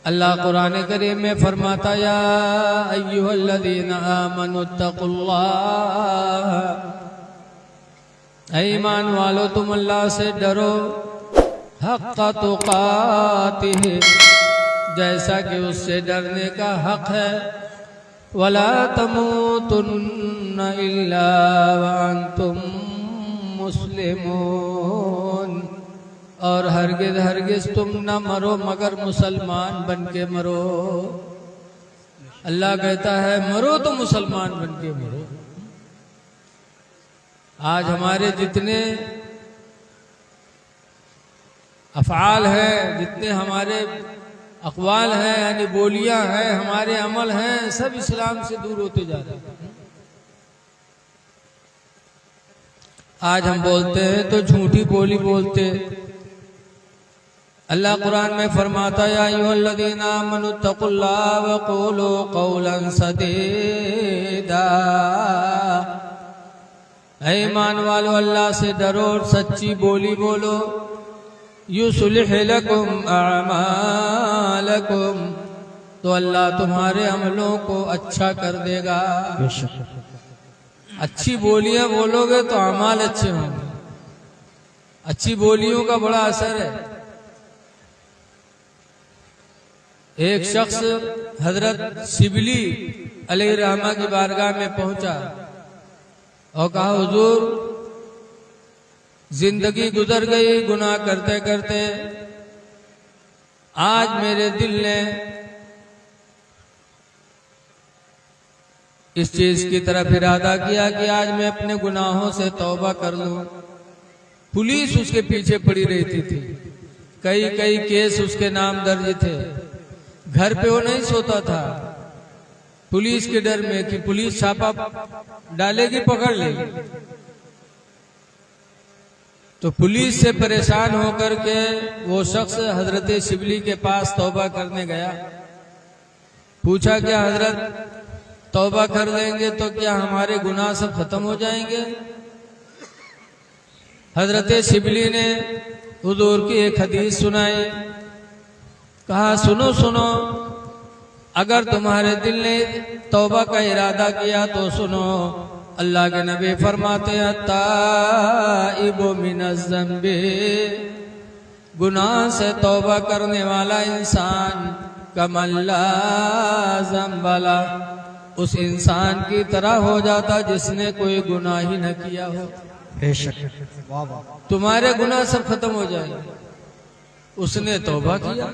अल्लाह कुरान करीम में फरमाता या अय्युहल्लज़ीना आमनुत्तकुल्लाह, ऐ ईमान वालो तुम अल्लाह से डरो, हक़्क़ तुक़ातिह, जैसा कि उससे डरने का हक है, वला तमूतुन्न इल्ला व अंतुम मुस्लिमून, और हरगिज़ हरगिज़ तुम न मरो मगर मुसलमान बन के मरो। अल्लाह कहता है मरो तो मुसलमान बन के मरो। आज हमारे जितने अफ़आल हैं, जितने हमारे अक़वाल हैं, यानी बोलियां हैं, हमारे अमल हैं, सब इस्लाम से दूर होते जा रहे हैं। आज हम बोलते हैं तो झूठी बोली बोलते। अल्लाह कुरान में फरमाता या अय्युहल्लज़ीना आमनुत्तकुल्लाह व क़ूलू क़ौलन सदीदा, ऐ ईमान वालो अल्लाह से डरो और सच्ची बोली बोलो। युस्लिह लकुम अअमालकुम, तो अल्लाह तुम्हारे अमलों को अच्छा कर देगा। अच्छी बोलियां बोलोगे तो अमाल अच्छे होंगे। अच्छी बोलियों का बड़ा असर है। एक शख्स हजरत शिबली अलैहिर्रहमा की बारगाह में पहुंचा और कहा हुजूर जिंदगी गुजर गई गुनाह करते करते, आज मेरे दिल ने इस चीज की तरफ इरादा किया कि आज मैं अपने गुनाहों से तौबा कर लूं। पुलिस उसके पीछे पड़ी रहती थी, कई कई केस उसके नाम दर्ज थे। घर पे वो नहीं सोता था पुलिस के डर में कि पुलिस छापा डालेगी, पकड़ लेगी। तो पुलिस से परेशान होकर के वो शख्स हजरत शिबली के पास तौबा करने गया। पूछा क्या हजरत तौबा कर लेंगे तो क्या हमारे गुनाह सब खत्म हो जाएंगे? हजरत शिबली ने हुजूर की एक हदीस सुनाई। कहा सुनो सुनो, अगर तुम्हारे दिल ने तौबा का इरादा किया तो सुनो, अल्लाह के नबी फरमाते हैं ताइबु मिनज़ ज़ंबि, गुनाह से तौबा करने वाला इंसान कमन ला ज़ंब ला, उस इंसान की तरह हो जाता जिसने कोई गुनाह ही न किया हो। बेशक तुम्हारे गुनाह सब खत्म हो जाएंगे। उसने तौबा किया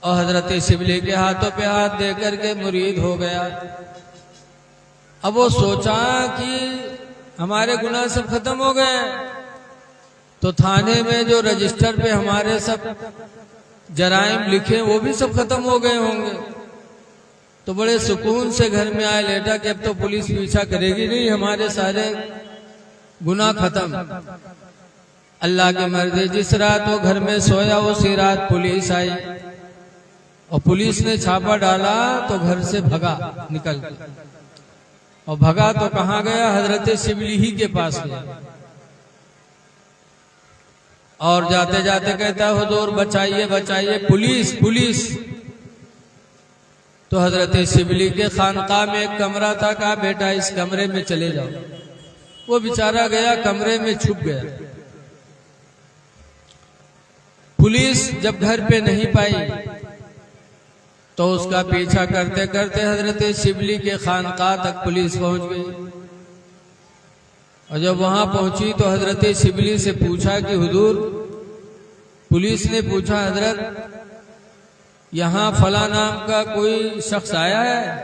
और हजरत शिबली के हाथों पे हाथ देकर के मुरीद हो गया। अब वो सोचा कि हमारे गुनाह सब खत्म हो गए, तो थाने में जो रजिस्टर पे हमारे सब जराइम लिखे वो भी सब खत्म हो गए होंगे। तो बड़े सुकून से घर में आए, लेटा कि अब तो पुलिस पीछा करेगी नहीं, हमारे सारे गुनाह खत्म। अल्लाह की मर्जी, जिस रात वो घर में सोया उसी रात पुलिस आई और पुलिस ने छापा डाला तो घर से भगा निकल, और भगा तो कहाँ गया? हजरत शिबली ही के पास गया। और जाते जाते कहता हुजूर बचाइए बचाइए, पुलिस पुलिस। तो हजरत शिबली के खानकाह में एक कमरा था, कहा बेटा इस कमरे में चले जाओ। वो बेचारा गया, कमरे में छुप गया। पुलिस जब घर पे नहीं पाई तो उसका पीछा करते करते हजरत शिबली के खानकाह तक पुलिस पहुंच गई। और जब वहां पहुंची तो हजरत शिबली से पूछा कि हुजूर, पुलिस ने पूछा हजरत यहाँ फला नाम का कोई शख्स आया है?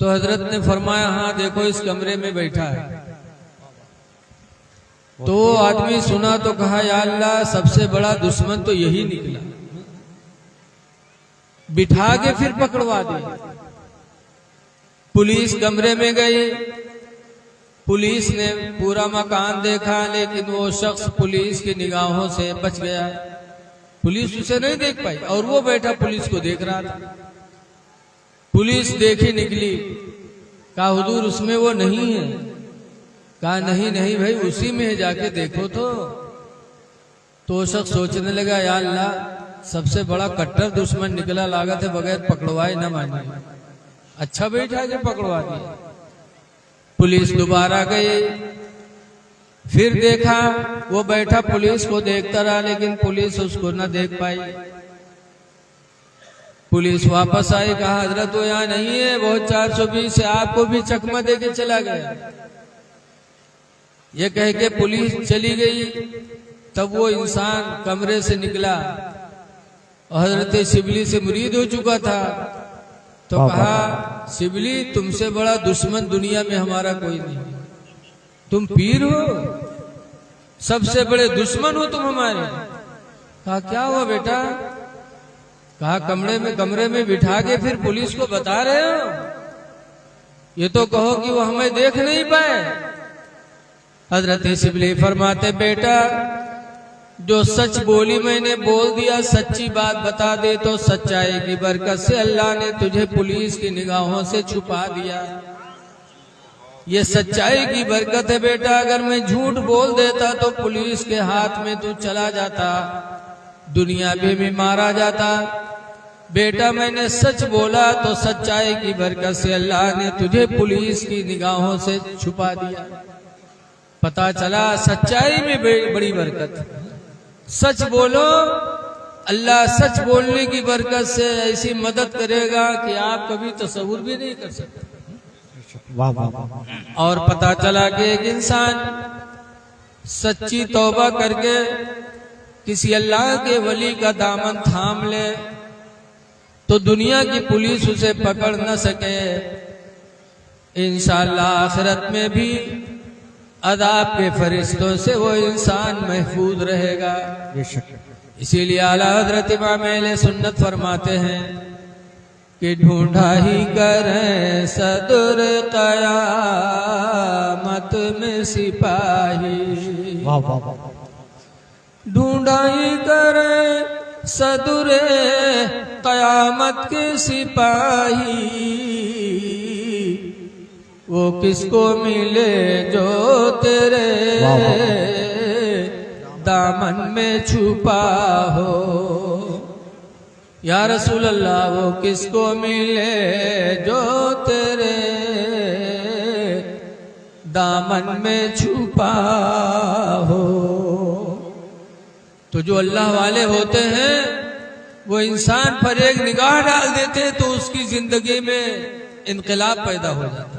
तो हजरत ने फरमाया हाँ देखो इस कमरे में बैठा है। तो वो आदमी सुना तो कहा या अल्लाह, सबसे बड़ा दुश्मन तो यही निकला, बिठा के फिर पकड़वा दिया। पुलिस कमरे में गई, पुलिस ने पूरा मकान देखा, लेकिन वो शख्स पुलिस की निगाहों से बच गया। पुलिस उसे नहीं देख पाई और वो बैठा पुलिस को देख रहा था। पुलिस देखी निकली, कहा हुजूर उसमें वो नहीं है। कहा नहीं नहीं भाई उसी में है, जाके देखो तो। तो शख्स सोचने लगा या अल्लाह, सबसे बड़ा कट्टर दुश्मन निकला, लागत है बगैर पकड़वाए न माने। अच्छा बैठा के पकड़वा दिया। पुलिस दोबारा गई, फिर देखा वो बैठा पुलिस को देखता रहा, लेकिन पुलिस उसको न देख पाई। पुलिस वापस आई, कहा हजरत वो यहाँ नहीं है, वो 420 से आपको भी चकमा दे के चला गया। ये कह के पुलिस चली गई। तब वो इंसान कमरे से निकला और हजरत शिबली से मुरीद हो चुका था। तो कहा शिबली तुमसे बड़ा दुश्मन दुनिया में हमारा कोई नहीं, तुम पीर हो, सबसे बड़े दुश्मन हो तुम हमारे। कहा क्या हुआ बेटा? कहा कमरे में बिठा के फिर पुलिस को बता रहे हो, ये तो कहो कि वो हमें देख नहीं पाए। हजरत शिबली फरमाते बेटा जो सच बोली मैंने बोल दिया, सच्ची बात बता दे तो सच्चाई की बरकत से अल्लाह ने तुझे पुलिस की निगाहों से छुपा दिया। ये सच्चाई की बरकत है बेटा, अगर मैं झूठ बोल देता तो पुलिस के हाथ में तू चला जाता, दुनिया में मारा जाता। बेटा मैंने सच बोला तो सच्चाई की बरकत से अल्लाह ने तुझे पुलिस की निगाहों से छुपा दिया। पता चला सच्चाई में बड़ी बरकत। सच बोलो, अल्लाह सच बोलने की बरकत से ऐसी मदद करेगा कि आप कभी तसव्वुर भी नहीं कर सकते। वाह वाह। और पता चला कि एक इंसान सच्ची तौबा करके किसी अल्लाह के वली का दामन थाम ले तो दुनिया की पुलिस उसे पकड़ न सके। इंशाअल्लाह आखिरत में भी अदाब के फरिश्तों से वो इंसान महफूज रहेगा। इसीलिए आला हजरत इमाम अहले सुन्नत फरमाते हैं कि ढूंढा ही करें सदर क़यामत में सिपाही, ढूंढा ही करें सदर क़यामत के सिपाही, वो किसको मिले जो तेरे दामन में छुपा हो। या रसूल अल्लाह वो किसको मिले जो तेरे दामन में छुपा हो। तो जो अल्लाह वाले होते हैं वो इंसान पर एक निगाह डाल देते तो उसकी जिंदगी में इनकलाब पैदा हो जाता है।